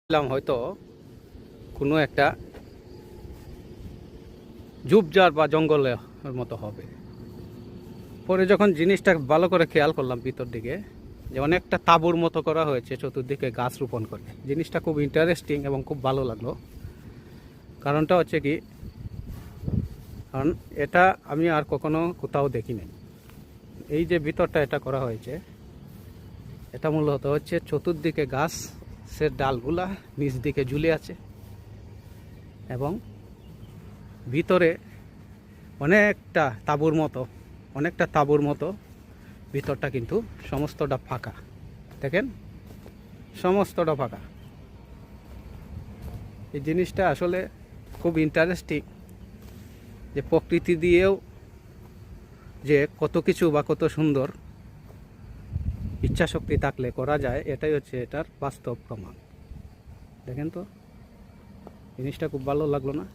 হয়তো কোনো একটা ঝোপঝাড় বা জঙ্গলের মতো হবে। পরে যখন জিনিসটা ভালো করে খেয়াল করলাম ভিতর দিকে, যে অনেকটা তাঁবুর মতো করা হয়েছে চতুর্দিকে গাছ রোপণ করে। জিনিসটা খুব ইন্টারেস্টিং এবং খুব ভালো লাগলো। কারণটা হচ্ছে কি, কারণ এটা আমি আর কখনো কোথাও দেখি নাই। এই যে ভিতরটা এটা করা হয়েছে, এটা মূলত হচ্ছে চতুর্দিকে গাছের ডালগুলা নিচ দিকে ঝুলে আছে এবং ভিতরে অনেকটা তাঁবুর মতো ভিতরটা কিন্তু সমস্তটা ফাঁকা। দেখেন, সমস্তটা ফাঁকা। এই জিনিসটা আসলে খুব ইন্টারেস্টিং, যে প্রকৃতি দিয়েও যে কত কিছু বা কত সুন্দর ইচ্ছা শক্তি থাকলে করা যায়, এটাই হচ্ছে এটার বাস্তব প্রমাণ। দেখেন তো, জিনিসটা খুব ভালো লাগলো না?